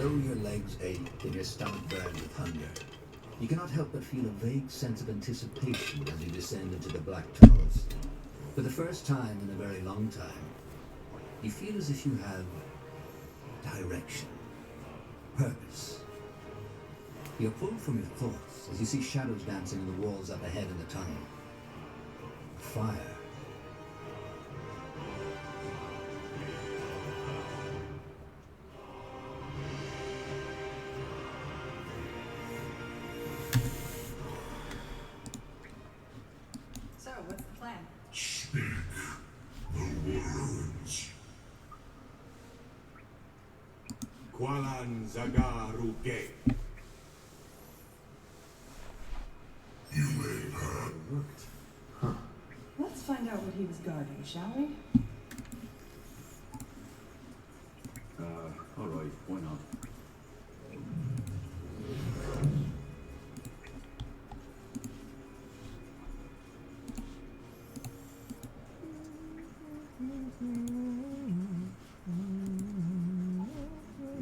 Though your legs ache and your stomach burns with hunger, you cannot help but feel a vague sense of anticipation as you descend into the black tunnels. For the first time in a very long time, you feel as if you have direction, purpose. You're pulled from your thoughts as you see shadows dancing in the walls up ahead in the tunnel. Fire. So, what's the plan? Speak the words. Kwalan Zagaruke. You may have. Let's find out what he was guarding, shall we? Alright, why not?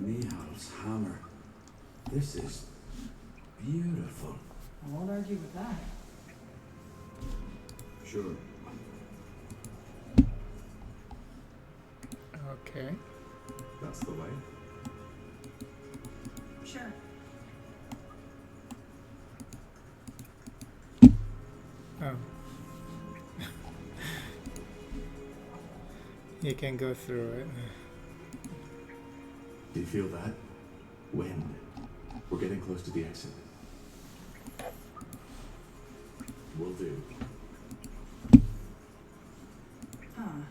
Nihal's hammer. This is beautiful. I won't argue with that. Sure. Okay. That's the way. Sure. Oh. You can go through it. Do you feel that? Wind. We're getting close to the exit. Will do. Huh.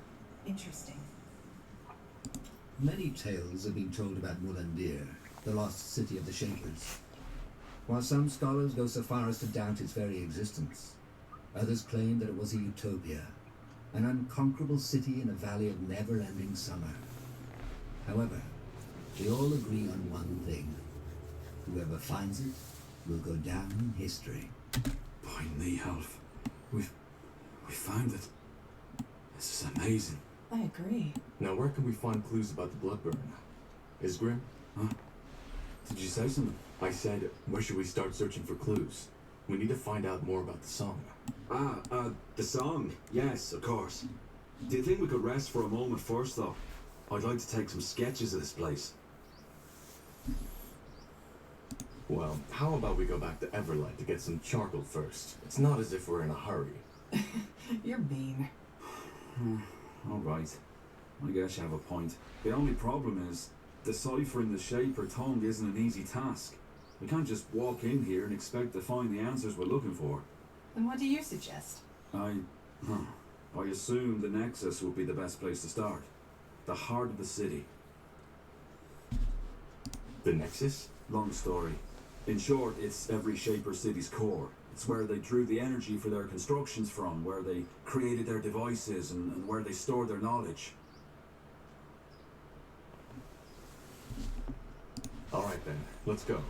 Interesting. Many tales have been told about Mulandir, the lost city of the Shapers. While some scholars go so far as to doubt its very existence, others claim that it was a utopia, an unconquerable city in a valley of never-ending summer. However, they all agree on one thing. Whoever finds it will go down in history. By Nihalf. We found it. This is amazing. I agree. Now, where can we find clues about the Bloodburn? Isgrim? Huh? Did you say something? I said, where should we start searching for clues? We need to find out more about the song. The song. Yes, of course. Do you think we could rest for a moment first, though? I'd like to take some sketches of this place. Well, how about we go back to Everlight to get some charcoal first? It's not as if we're in a hurry. You're mean. Alright. I guess you have a point. The only problem is, deciphering the Shaper tongue isn't an easy task. We can't just walk in here and expect to find the answers we're looking for. Then what do you suggest? I assume the Nexus would be the best place to start. The heart of the city. The Nexus? Long story. In short, it's every Shaper city's core. It's where they drew the energy for their constructions from, where they created their devices, and where they stored their knowledge. Alright then, let's go.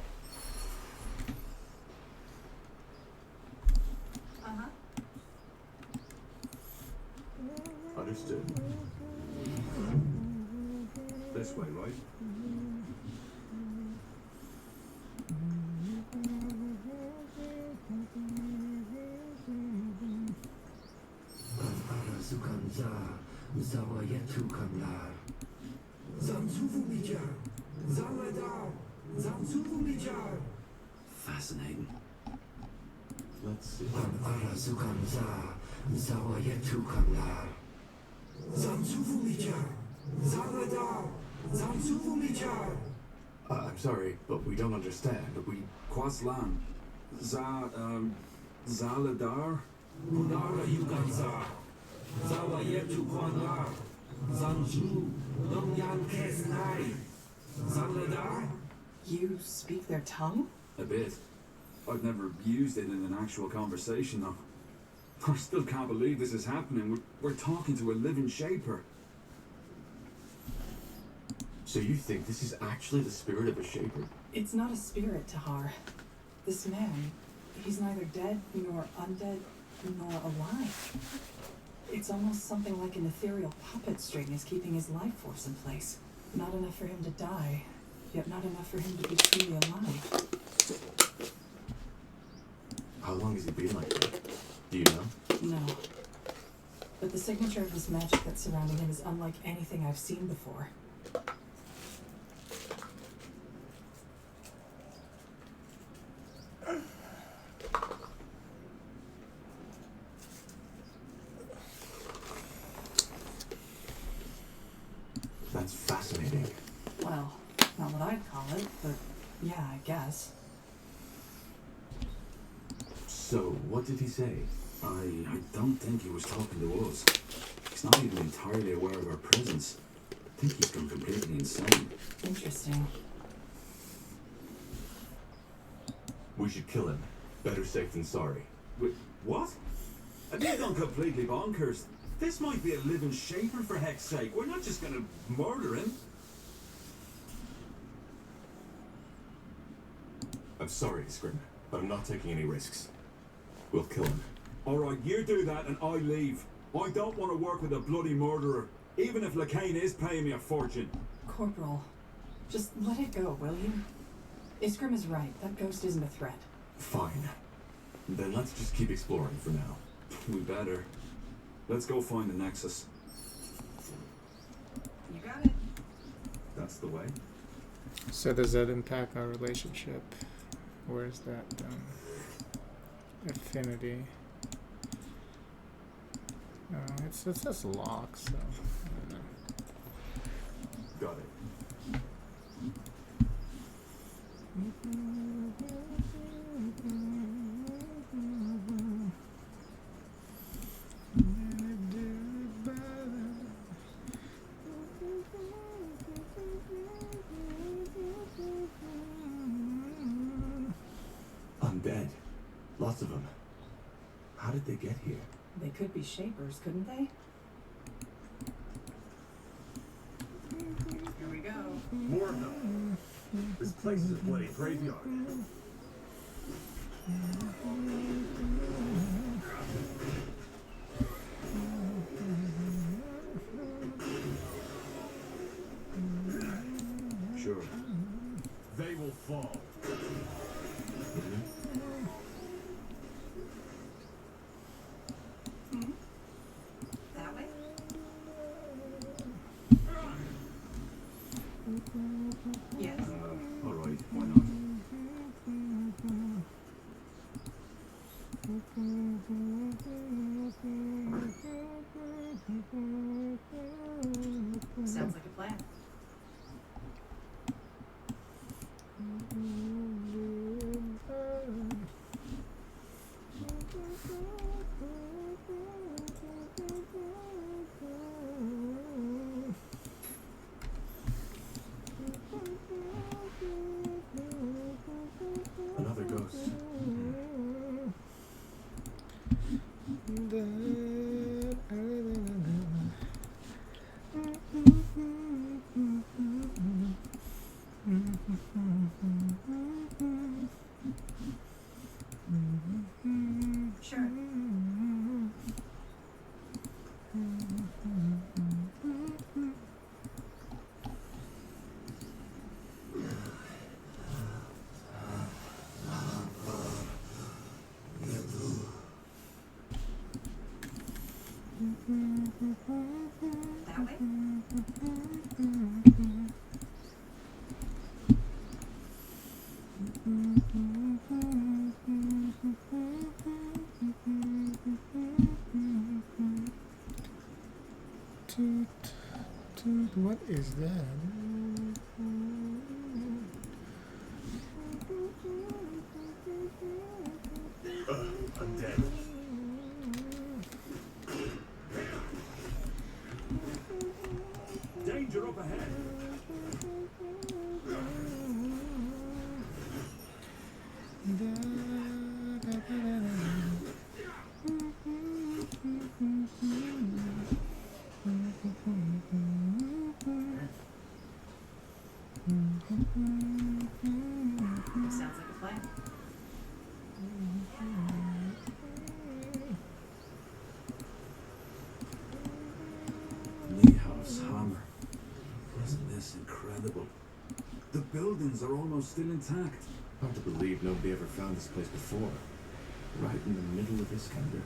Uh-huh. Understood. This way, right? Fascinating. Let's see. I'm sorry, but we don't understand. We... Quaslan. Zaladar? Munara Yuganza. Zawayetu Kwanla. Zanju. Nongyan Kesnai. Zanladar? You speak their tongue? A bit. I've never used it in an actual conversation, though. I still can't believe this is happening. We're talking to a living Shaper. So you think this is actually the spirit of a Shaper? It's not a spirit, Tahar. This man, he's neither dead, nor undead, nor alive. It's almost something like an ethereal puppet string is keeping his life force in place. Not enough for him to die, yet not enough for him to be truly alive. How long has he been like that? Do you know? No. But the signature of this magic that's surrounding him is unlike anything I've seen before. That's fascinating. Well, not what I'd call it, but yeah, I guess. So, what did he say? I don't think he was talking to us. He's not even entirely aware of our presence. I think he's gone completely insane. Interesting. We should kill him. Better safe than sorry. Wait, what? Have you gone completely bonkers? This might be a living shaper, for heck's sake. We're not just gonna murder him. I'm sorry, Scrim, but I'm not taking any risks. We'll kill him. Alright, you do that and I leave. I don't want to work with a bloody murderer, even if Lacane is paying me a fortune. Corporal, just let it go, will you? Iskrim is right. That ghost isn't a threat. Fine. Then let's just keep exploring for now. We better. Let's go find the Nexus. You got it. That's the way. So does that impact our relationship? Where's that affinity? It's just lock, so I don't know. Got it. Undead. Lots of them. How did they get here? They could be shapers, couldn't they? Here we go. More of them. This place is a bloody graveyard. Sure. They will fall. That way? Yes. Alright, why not? Sounds like a plan. Another ghost. Sure. That way? What is that? Undead. Danger up ahead! buildings are almost still intact. Hard to believe nobody ever found this place before. Right in the middle of Iskander.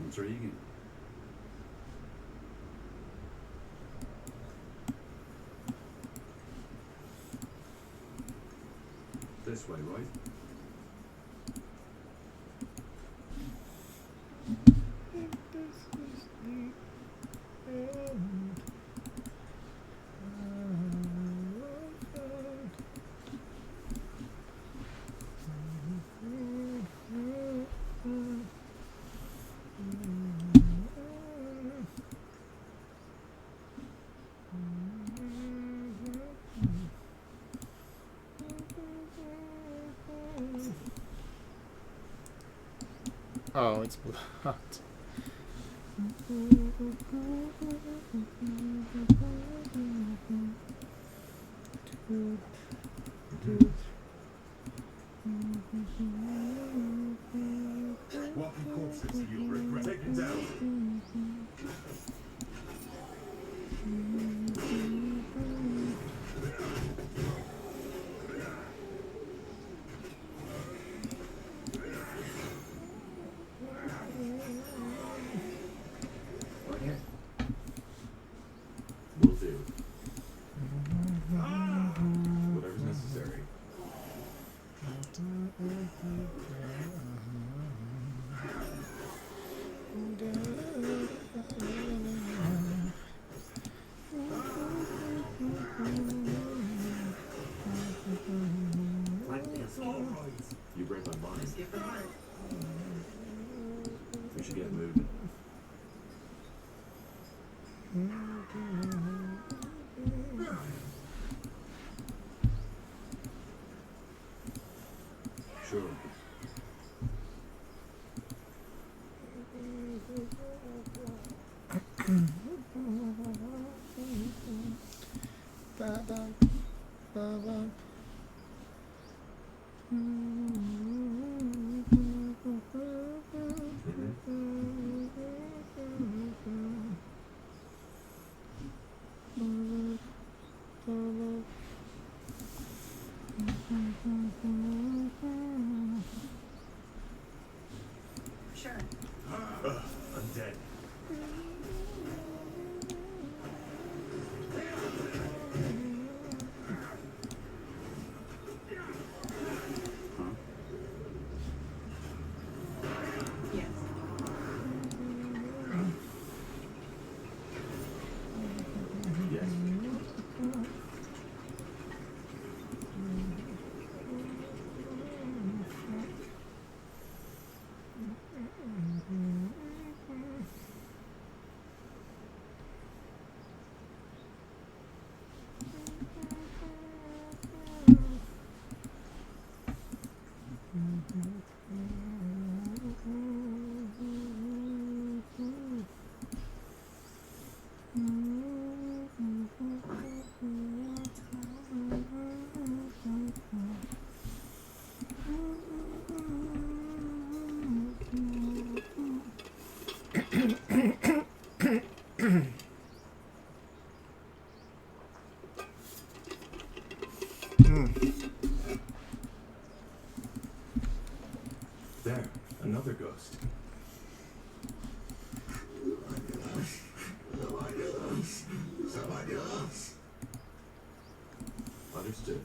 Intriguing. This way, right? Oh, it's blocked. Walking corpses, you'll regret. Take it down. Will do. Whatever's necessary. You break my mind. We should get moving. Sure. Sure. I'm dead. Yes. Yes. There, another ghost. Understood.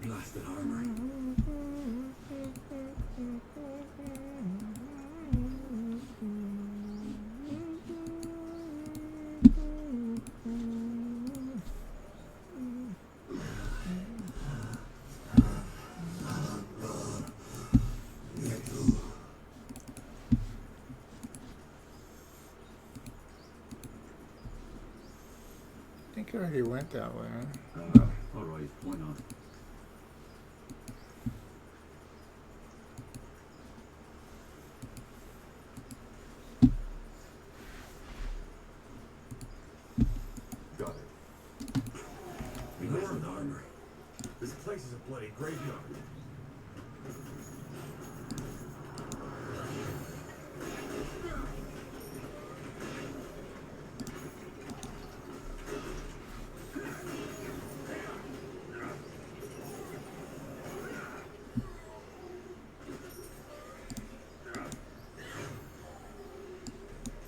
Blasted armor. I think I already went that way. All right, why not? Got it. Blasted armor. This place bloody graveyard.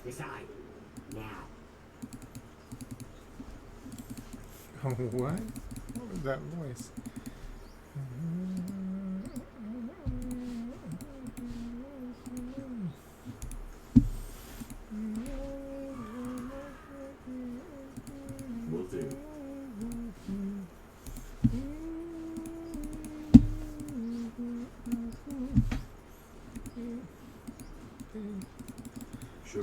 Decide. Now. Oh, what? What was that voice? Will do. Sure.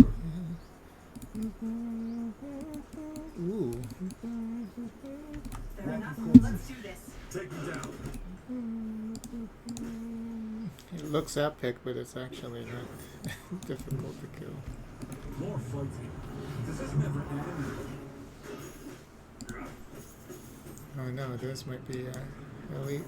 Ooh. Fair enough. Let's do this. Take me down. It looks epic, but it's actually not difficult to kill. More fighting. Does this never end? Oh no, this might be elite.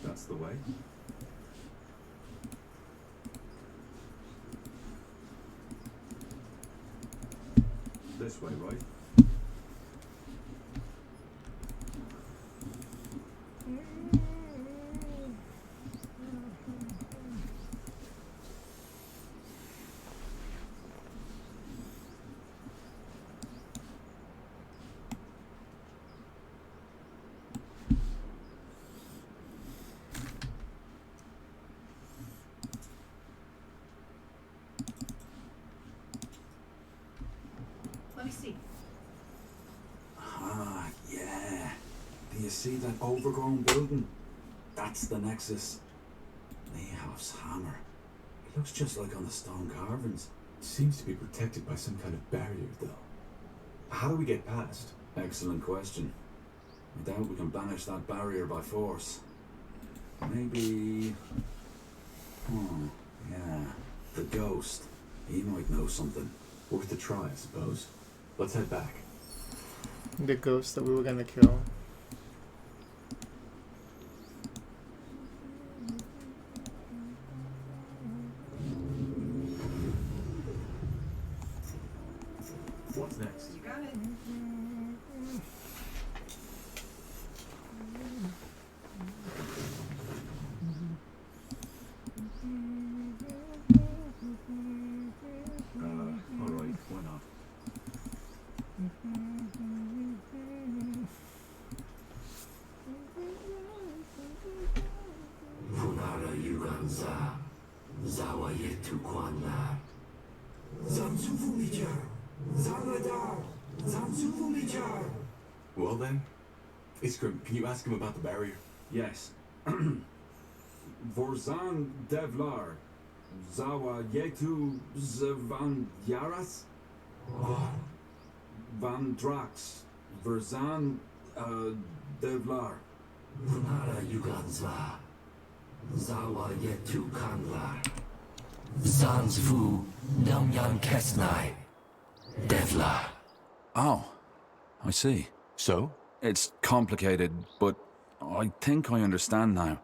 That's the way. This way, right? Let me see. Ah, yeah. Do you see that overgrown building? That's the Nexus. Nehov's hammer. It looks just like on the stone carvings. Seems to be protected by some kind of barrier, though. How do we get past? Excellent question. I doubt we can banish that barrier by force. Maybe... yeah. The ghost. He might know something. Worth a try, I suppose. Let's head back. The ghost that we were gonna kill. What's next? You got it. Alright, why not? Funara Yuganza. Zawa yetu kwanla. Zamsufumijar. Zanladar. Zamsufumijar. Well then, Iskrim, can you ask him about the barrier? Yes. Vorzan Devlar. Zawa Yetu Zvan Yaras? Van Drax. Verzan Devlar. Funara Yuganza. Zawa yetu kanla. Zanzvu Namyan Kesnai. Devla. Oh, I see. So? It's complicated, but I think I understand now.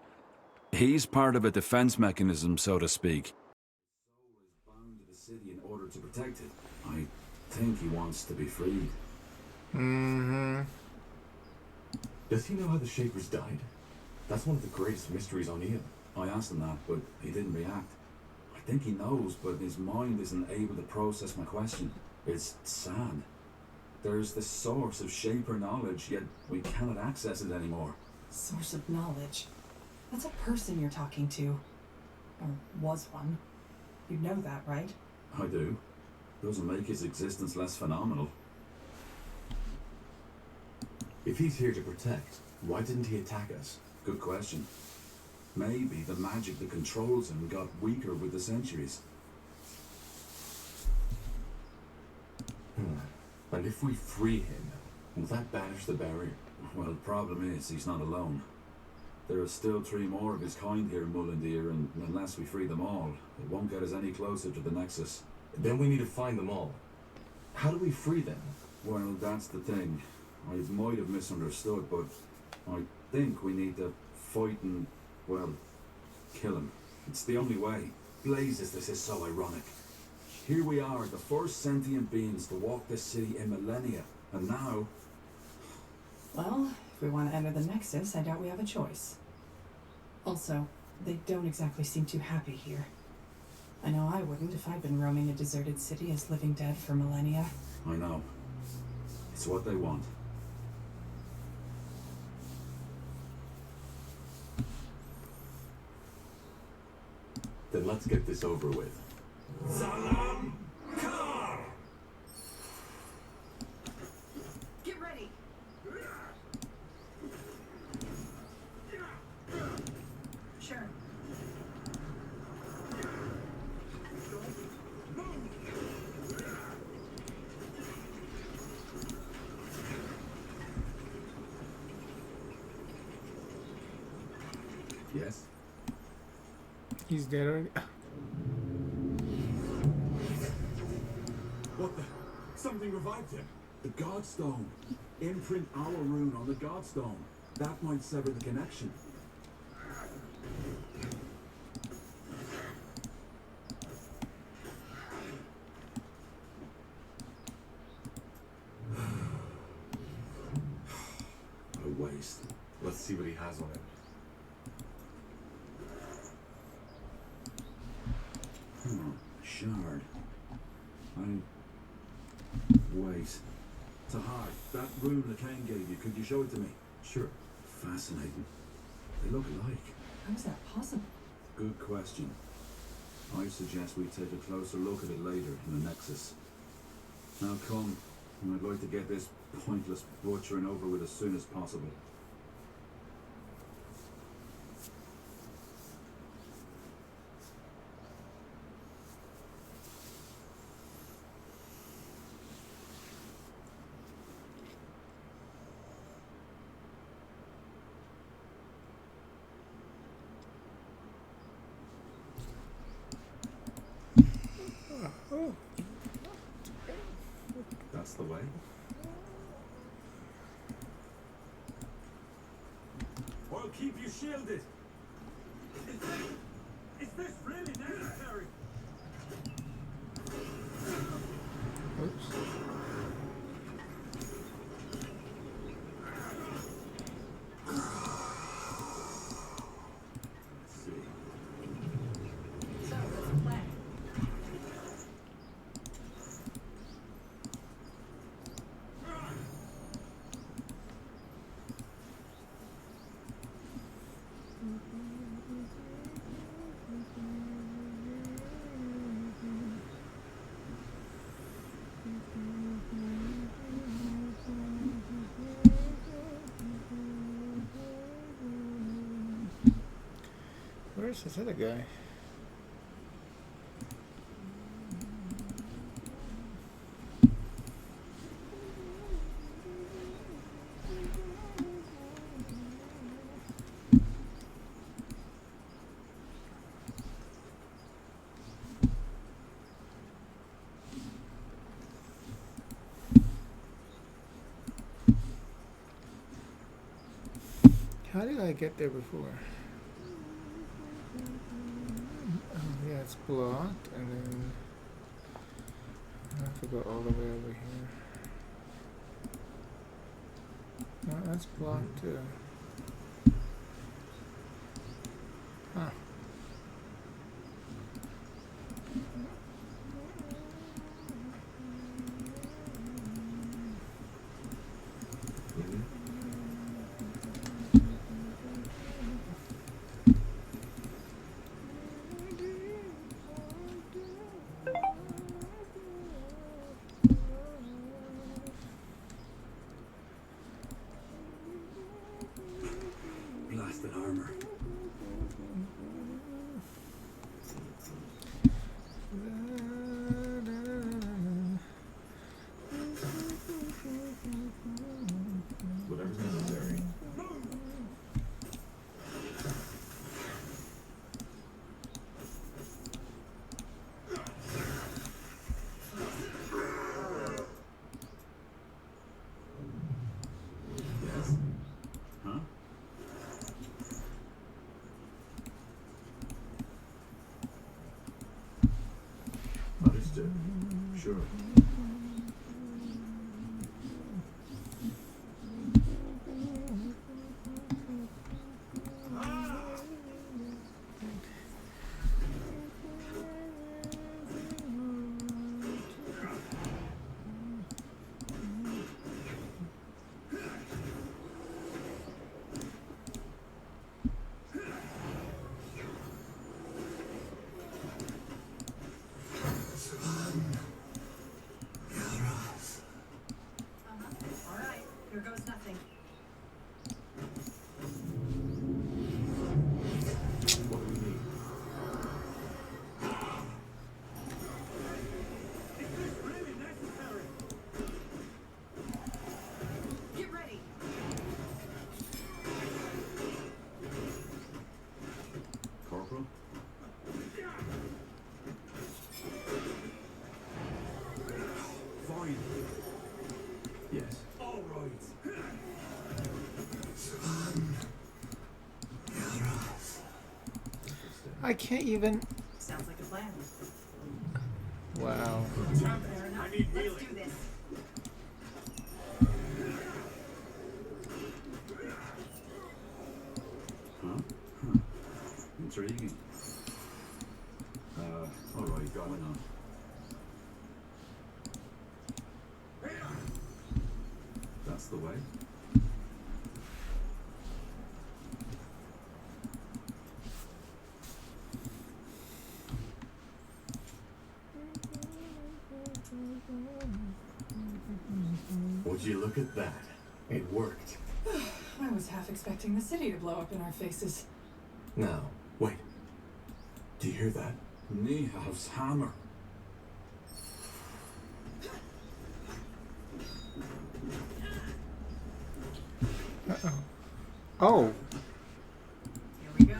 He's part of a defense mechanism, so to speak. His soul is bound to the city in order to protect it. I think he wants to be freed. Mm-hmm. Does he know how the Shapers died? That's one of the greatest mysteries on Eel. I asked him that, but he didn't react. I think he knows, but his mind isn't able to process my question. It's sad. There's the source of Shaper knowledge, yet we cannot access it anymore. Source of knowledge. That's a person you're talking to. Or was one. You know that, right? I do. Doesn't make his existence less phenomenal. If he's here to protect, why didn't he attack us? Good question. Maybe the magic that controls him got weaker with the centuries. And if we free him, will that banish the barrier? Well, the problem is he's not alone. There are still 3 more of his kind here in Mullindir, and unless we free them all, it won't get us any closer to the Nexus. Then we need to find them all. How do we free them? Well, that's the thing. I might have misunderstood, but I think we need to fight and, well, kill him. It's the only way. Blazes, this is so ironic. Here we are, the first sentient beings to walk this city in millennia, and now... Well, if we want to enter the Nexus, I doubt we have a choice. Also, they don't exactly seem too happy here. I know I wouldn't if I'd been roaming a deserted city as living dead for millennia. I know. It's what they want. Then let's get this over with. Salam Kar! Get ready! Sure. Yes? He's dead already. What the? Something revived him. The Godstone. Imprint our rune on the Godstone. That might sever the connection. A waste. Let's see what he has on him. Shard. Wait. Tahar, that rune Lacan gave you, could you show it to me? Sure. Fascinating. They look alike. How is that possible? Good question. I suggest we take a closer look at it later in the Nexus. Now come, and I'd like to get this pointless butchering over with as soon as possible. That's the way. I'll keep you shielded. Is this really necessary? Oops. So, what's the plan? Where's this other guy? How did I get there before? Oh, yeah, it's blocked, and then I have to go all the way over here. No, that's blocked too. Huh. Blasted armor. whatever's necessary. Yes? Huh? Understood. Sure. Alright, here goes nothing. What do we need? Is this really necessary? Get ready! Corporal? Fine. Yes. All right. I can't even. Sounds like a plan. Wow. Damn it, I need Let's healing. do this. Huh? Huh. Intriguing. Alright, going on. That's the way. Would you look at that? It worked. I was half expecting the city to blow up in our faces. Now, wait. Do you hear that? Niehaus hammer. Uh-oh. Oh. Here we go.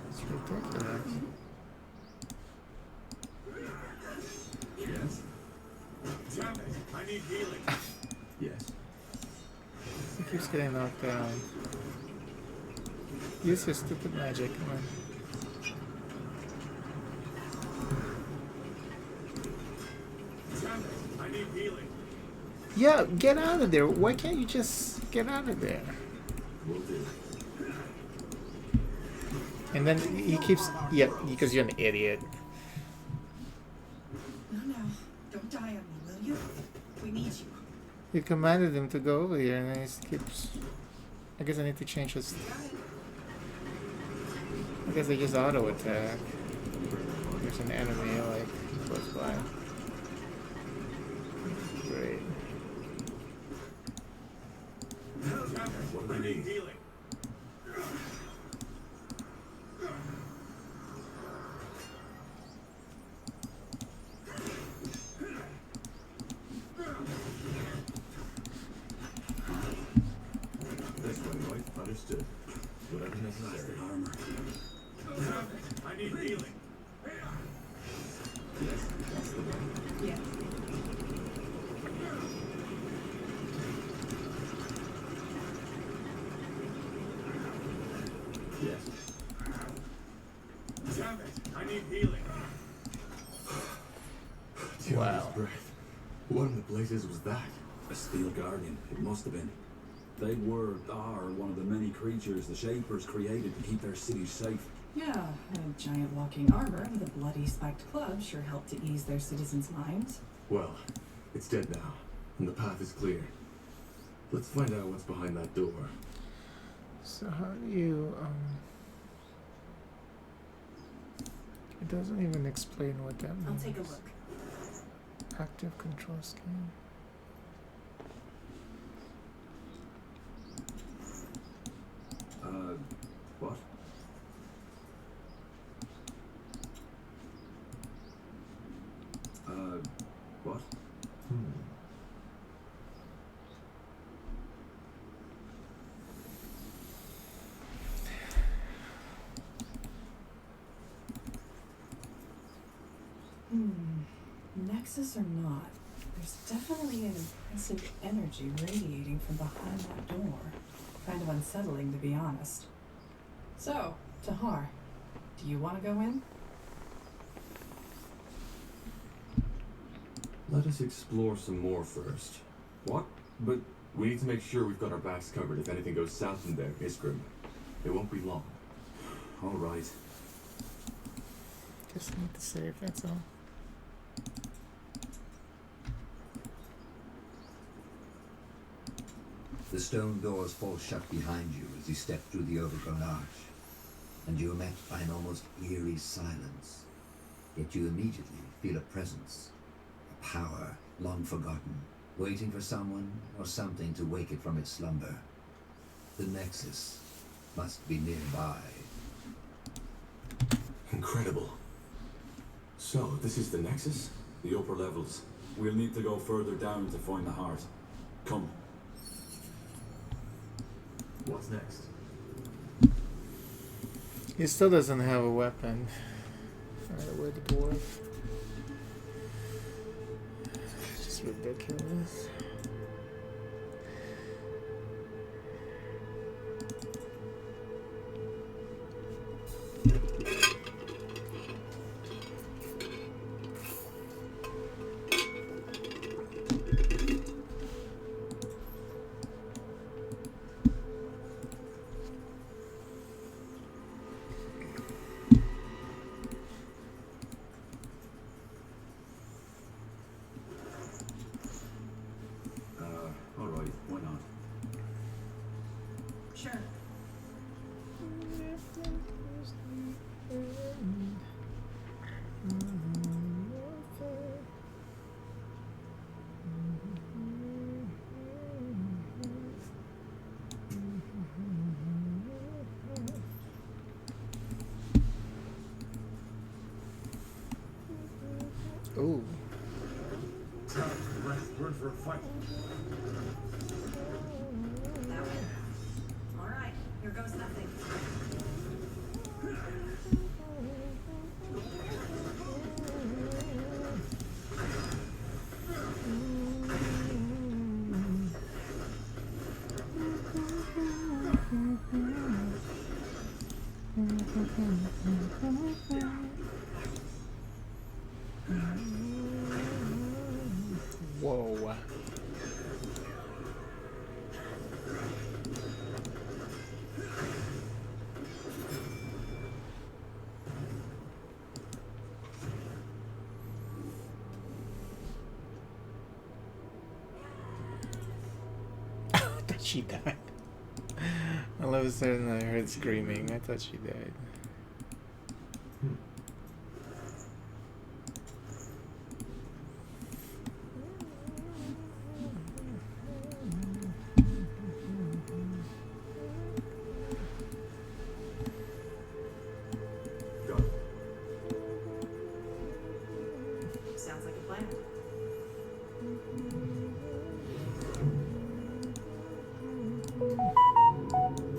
It's ridiculous. Yes? Damn it, I need healing. Yes. He keeps getting knocked down. Use your stupid magic, come on. Damn it, I need healing. Yeah, get out of there. Why can't you just get out of there? Will do. And then he keeps. Yeah, because you're an idiot. No, don't die on me, will you? We need you. You commanded him to go over here, and then he keeps. I guess I need to change his. I guess they just auto attack. There's an enemy like close by. Great. Damn it, I need healing. This way, right? Understood. Whatever's necessary. Armor. Damn it, I need healing. Yes, that's the way. Yeah. Yes. Damn it, I need healing. Wow. Breath. What in the blazes was that? A steel guardian, it must have been. They are one of the many creatures the Shapers created to keep their cities safe. Yeah, a giant walking armor with a bloody spiked club sure helped to ease their citizens' minds. Well, it's dead now, and the path is clear. Let's find out what's behind that door. So how do you it doesn't even explain what that means. I'll take a look. Active control scheme. What? What? Nexus or not, there's definitely an impressive energy radiating from behind that door. Kind of unsettling, to be honest. So, Tahar, do you want to go in? Let us explore some more first. What? But we need to make sure we've got our backs covered if anything goes south in there, Iskrim. It won't be long. All right. Just need to save, that's all. The stone doors fall shut behind you as you step through the overgrown arch, and you are met by an almost eerie silence. Yet you immediately feel a presence, a power long forgotten, waiting for someone or something to wake it from its slumber. The Nexus must be nearby. Incredible. So, this is the Nexus? The upper levels. We'll need to go further down to find the heart. Come. What's next? He still doesn't have a weapon. Where the dwarf? Just ridiculous. All right. Why not? Sure. Ooh. Ready for a fight. That way. All right, here goes nothing. Whoa. I thought she died. All of a sudden I heard screaming. I thought she died. Got it. Sounds like a plan.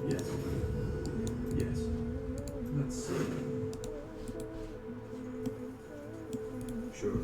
Yes. Yes. Let's see. Sure.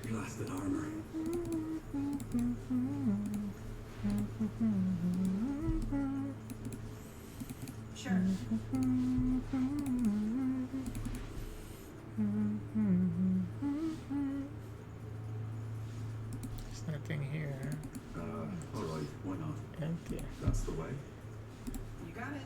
Blasted armor. Sure. There's nothing here. All right. Why not? Empty. That's the way. You got it.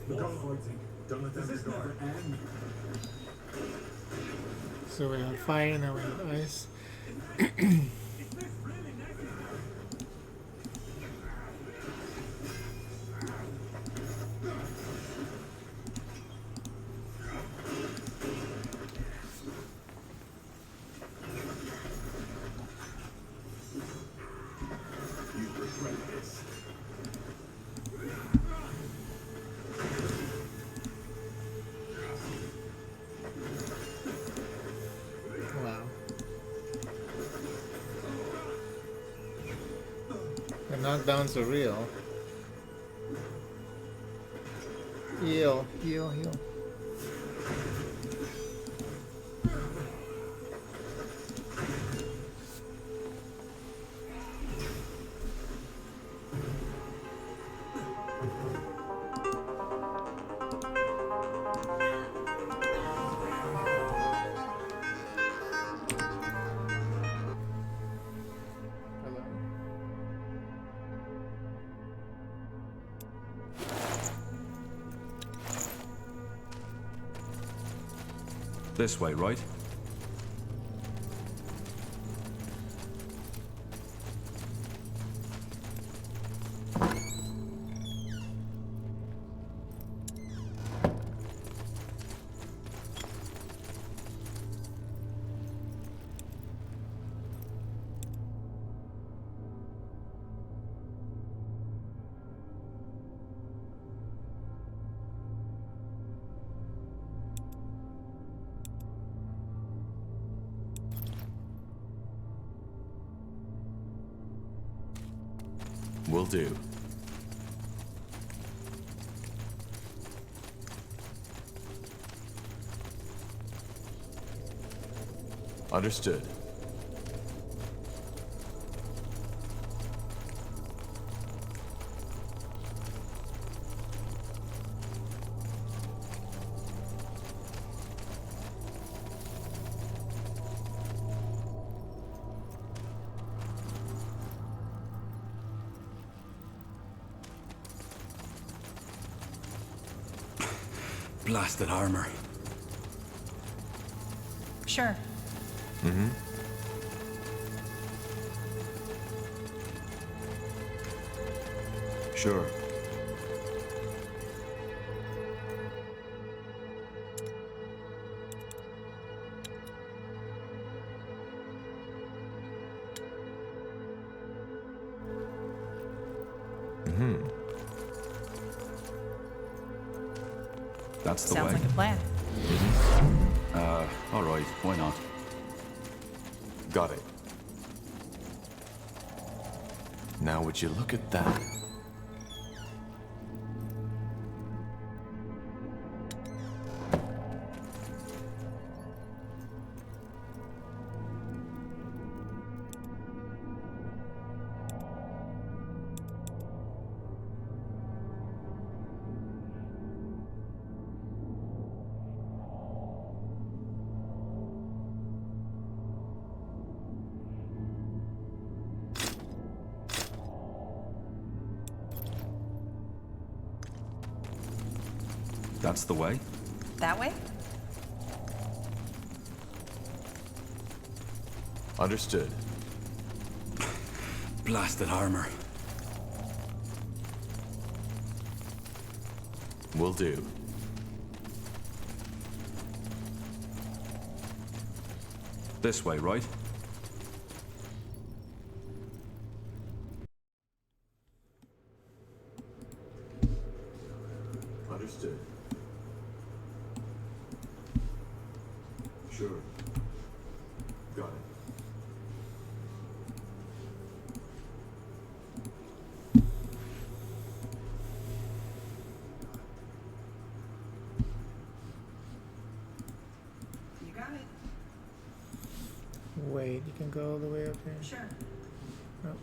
Look out, fighting. Don't let them Does this never guard. end? So we have fire, now we have ice. You regret this. Wow. The knockdowns are real. Heal, heal, heal. Hello. This way, right? Will do. Understood. Blasted armor. Sure. Mm-hmm. Sure. Mm-hmm. That's the Sounds way. like a plan. All right. Why not? Got it. Now would you look at that? That's the way? That way? Understood. Blasted armor. Will do. This way, right? Understood. Sure. Got it. You got it. Wait, you can go all the way up here. Sure. Nope.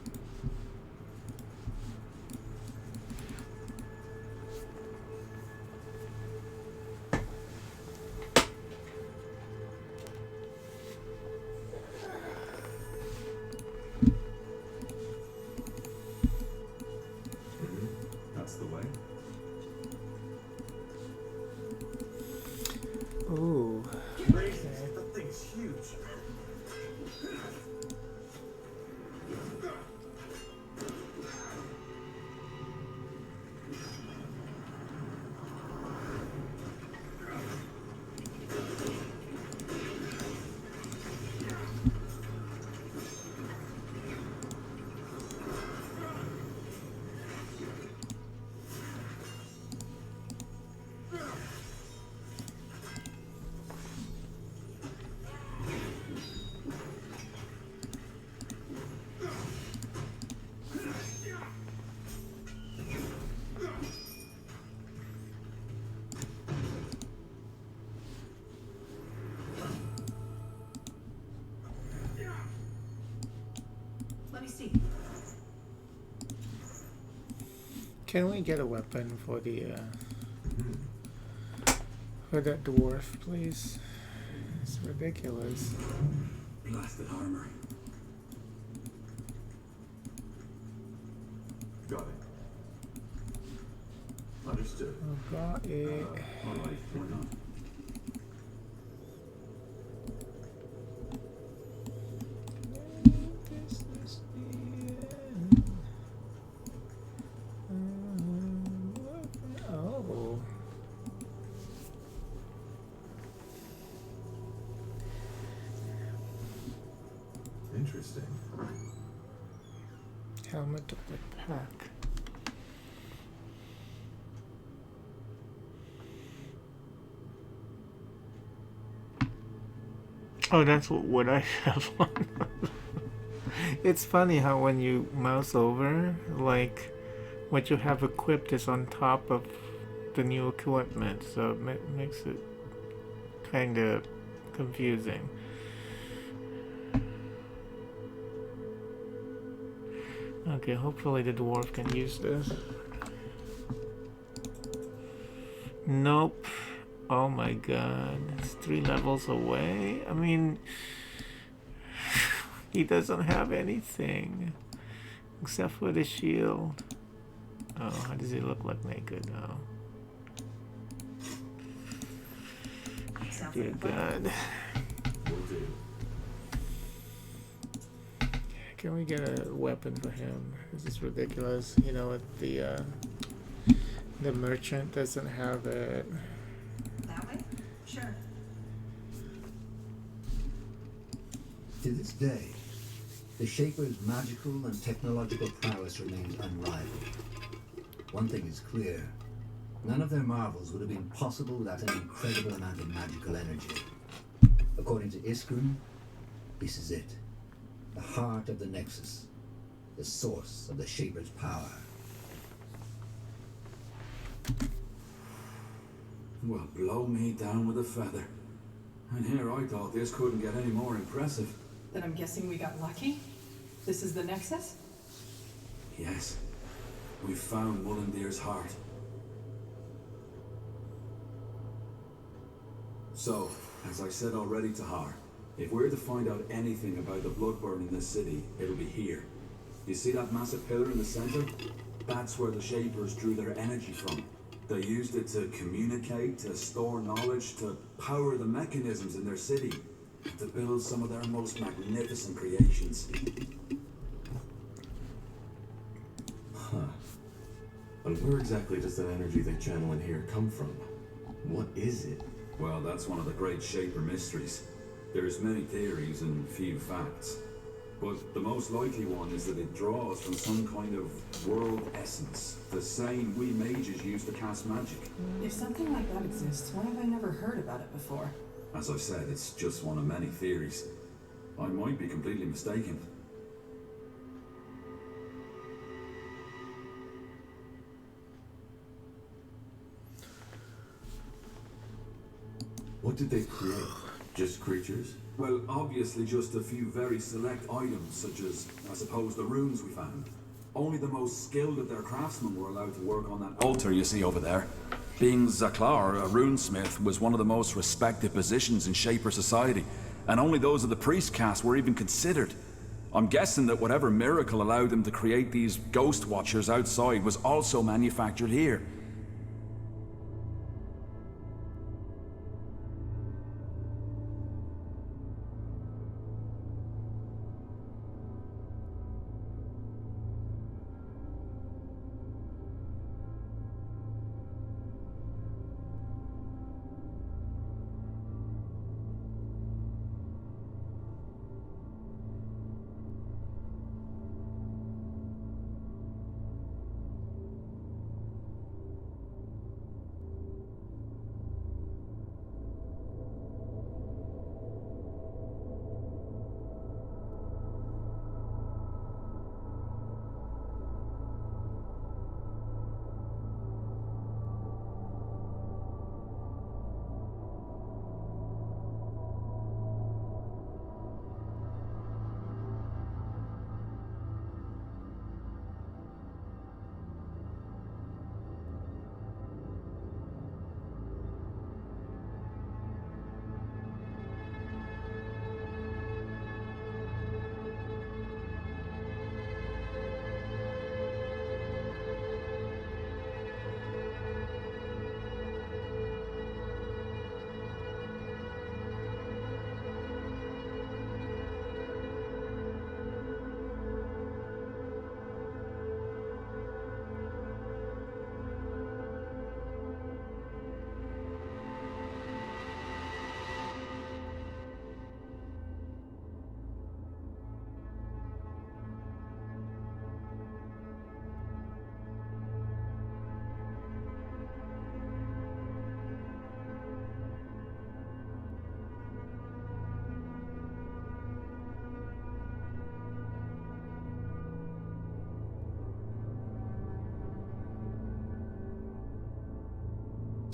Can we get a weapon for that dwarf, please? It's ridiculous. Blasted armor. Got it. Understood. Oh, got it. Alright, why not? Oh. Interesting. Helmet of the pack. Oh, that's what I have on. It's funny how when you mouse over, like, what you have equipped is on top of the new equipment, so it makes it kind of confusing. Okay, hopefully the dwarf can use this. Nope. Oh my god, it's 3 levels away. I mean, he doesn't have anything except for the shield. Oh, how does he look like naked now? Dear God. Will do. Can we get a weapon for him? This is ridiculous. You know what, the merchant doesn't have it. That way? Sure. To this day, the Shaper's magical and technological prowess remains unrivaled. One thing is clear. None of their marvels would have been possible without an incredible amount of magical energy. According to Iskrum, this is it. The heart of the Nexus. The source of the Shaper's power. Well, blow me down with a feather. And here I thought this couldn't get any more impressive. Then I'm guessing we got lucky? This is the Nexus? Yes. We found Mullendeer's heart. So, as I said already to Har, if we're to find out anything about the Bloodburn in this city, it'll be here. You see that massive pillar in the center? That's where the Shapers drew their energy from. They used it to communicate, to store knowledge, to power the mechanisms in their city, and to build some of their most magnificent creations. Huh. And where exactly does that energy they channel in here come from? What is it? Well, that's one of the great Shaper mysteries. There's many theories and few facts. But the most likely one is that it draws from some kind of world essence, the same we mages use to cast magic. If something like that exists, why have I never heard about it before? As I said, it's just one of many theories. I might be completely mistaken. What did they create? Just creatures? Well, obviously just a few very select items, such as, I suppose, the runes we found. Only the most skilled of their craftsmen were allowed to work on that Altar you see over there. Being Zaklar, a runesmith, was one of the most respected positions in Shaper society, and only those of the priest caste were even considered. I'm guessing that whatever miracle allowed them to create these ghost watchers outside was also manufactured here.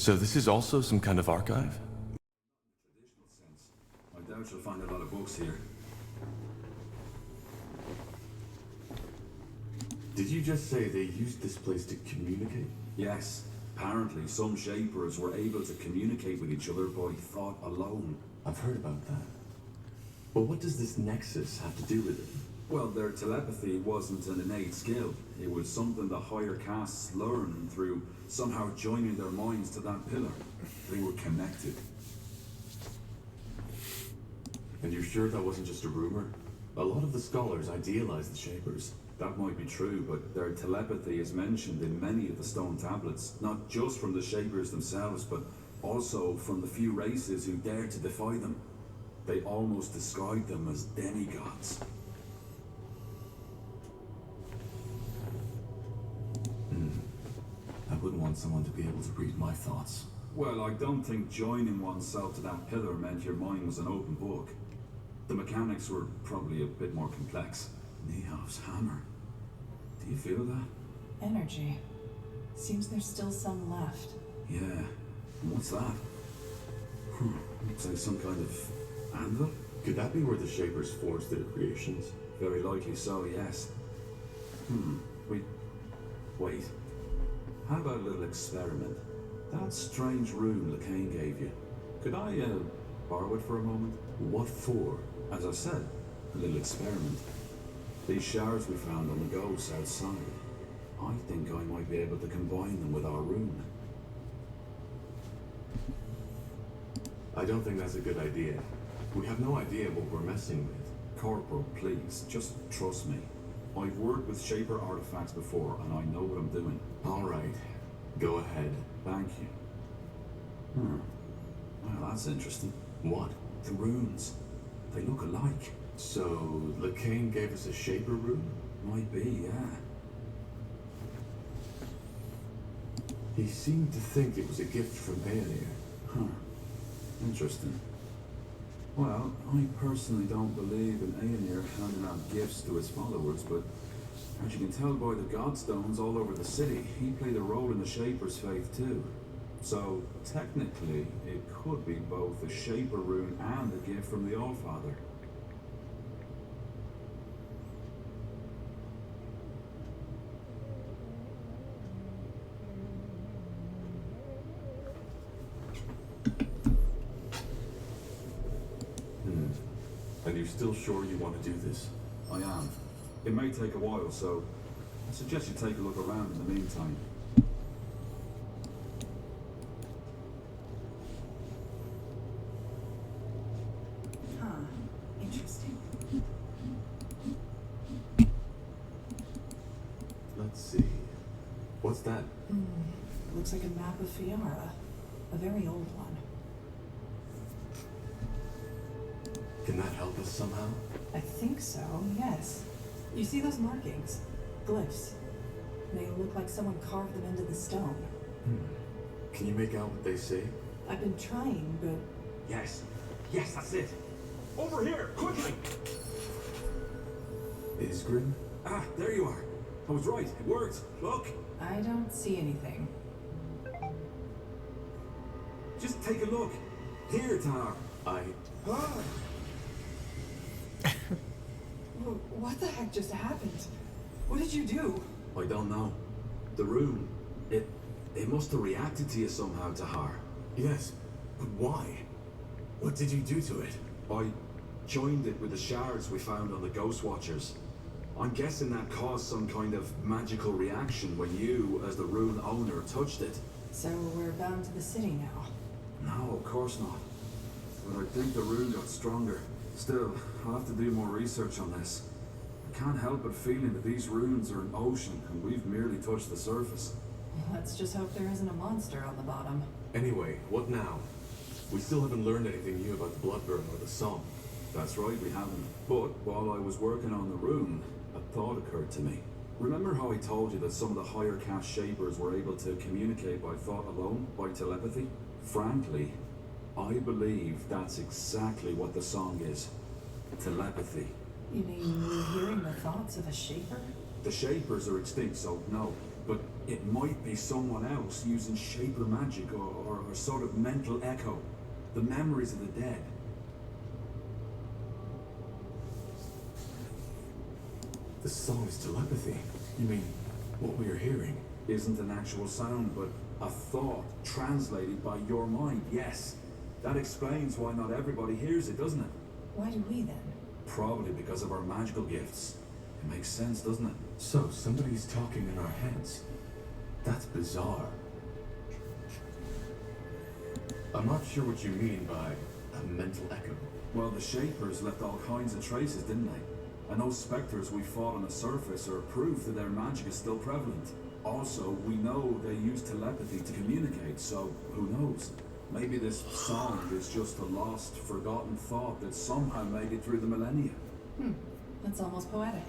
So this is also some kind of archive? Traditional sense. I doubt you'll find a lot of books here. Did you just say they used this place to communicate? Yes. Apparently, some Shapers were able to communicate with each other by thought alone. I've heard about that. But what does this nexus have to do with it? Well, their telepathy wasn't an innate skill. It was something the higher castes learned through somehow joining their minds to that pillar. They were connected. And you're sure that wasn't just a rumor? A lot of the scholars idealize the Shapers. That might be true, but their telepathy is mentioned in many of the stone tablets, not just from the Shapers themselves, but also from the few races who dared to defy them. They almost described them as demigods. I wouldn't want someone to be able to read my thoughts. Well, I don't think joining oneself to that pillar meant your mind was an open book. The mechanics were probably a bit more complex. Nehov's hammer. Do you feel that? Energy. Seems there's still some left. Yeah. And what's that? Looks like some kind of anvil? Could that be where the Shapers forged their creations? Very likely so, yes. Wait. How about a little experiment? That strange rune LeCain gave you. Could I, borrow it for a moment? What for? As I said, a little experiment. These shards we found on the ghosts outside. I think I might be able to combine them with our rune. I don't think that's a good idea. We have no idea what we're messing with. Corporal, please, just trust me. I've worked with Shaper artifacts before, and I know what I'm doing. All right. Go ahead. Thank you. Well, that's interesting. What? The runes. They look alike. So, LeCain gave us a Shaper rune? Might be, yeah. He seemed to think it was a gift from Baelir. Huh. Interesting. Well, I personally don't believe in Aenir handing out gifts to his followers, but as you can tell by the godstones all over the city, he played a role in the Shaper's faith too. So, technically, it could be both a Shaper rune and a gift from the Allfather. And you're still sure you want to do this? I am. It may take a while, so I suggest you take a look around in the meantime. Huh. Interesting. Let's see. What's that? Looks like a map of Fiara. A very old one. Can that help us somehow? I think so, yes. You see those markings? Glyphs. They look like someone carved them into the stone. Can you make out what they say? I've been trying, but Yes. Yes, that's it. Over here, quickly! Isgrim? Ah, there you are. I was right. It worked. Look. I don't see anything. Just take a look. Here, Tar. I... Ah. What the heck just happened? What did you do? I don't know. The rune. It must have reacted to you somehow, Tahar. Yes, but why? What did you do to it? I joined it with the shards we found on the Ghost Watchers. I'm guessing that caused some kind of magical reaction when you, as the rune owner, touched it. So we're bound to the city now. No, of course not. But I think the rune got stronger. Still, I'll have to do more research on this. I can't help but feeling that these runes are an ocean and we've merely touched the surface. Let's just hope there isn't a monster on the bottom. Anyway, what now? We still haven't learned anything new about the Bloodburn or the song. That's right, we haven't. But while I was working on the rune, a thought occurred to me. Remember how I told you that some of the higher caste Shapers were able to communicate by thought alone, by telepathy? Frankly, I believe that's exactly what the song is. Telepathy. You mean you're hearing the thoughts of a Shaper? The Shapers are extinct, so no. but it might be someone else using Shaper magic or a sort of mental echo. The memories of the dead. The song is telepathy. You mean what we are hearing? Isn't an actual sound, but a thought translated by your mind, yes. That explains why not everybody hears it, doesn't it? Why do we then? Probably because of our magical gifts. It makes sense, doesn't it? So, somebody's talking in our heads. That's bizarre. I'm not sure what you mean by a mental echo. Well, the Shapers left all kinds of traces, didn't they? And those specters we fought on the surface are proof that their magic is still prevalent. Also, we know they use telepathy to communicate, so who knows? Maybe this song is just a lost, forgotten thought that somehow made it through the millennia. That's almost poetic.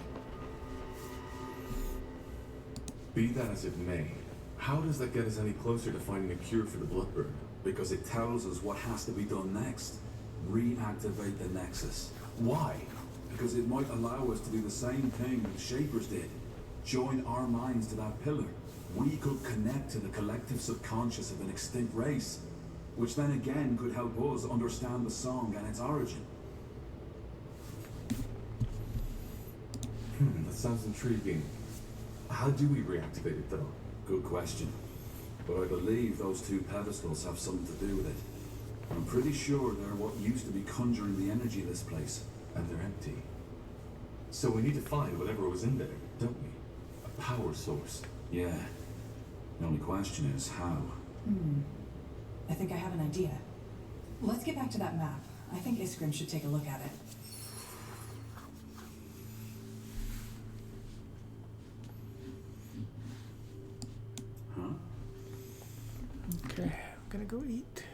Be that as it may, how does that get us any closer to finding a cure for the bloodburn? Because it tells us what has to be done next. Reactivate the Nexus. Why? Because it might allow us to do the same thing the Shapers did. Join our minds to that pillar. We could connect to the collective subconscious of an extinct race, which then again could help us understand the song and its origin. That sounds intriguing. How do we reactivate it, though? Good question. But I believe those two pedestals have something to do with it. I'm pretty sure they're what used to be conjuring the energy of this place. And they're empty. So we need to find whatever was in there, don't we? A power source. Yeah. The only question is how. I think I have an idea. Let's get back to that map. I think Iskrim should take a look at it. Okay, I'm gonna go eat.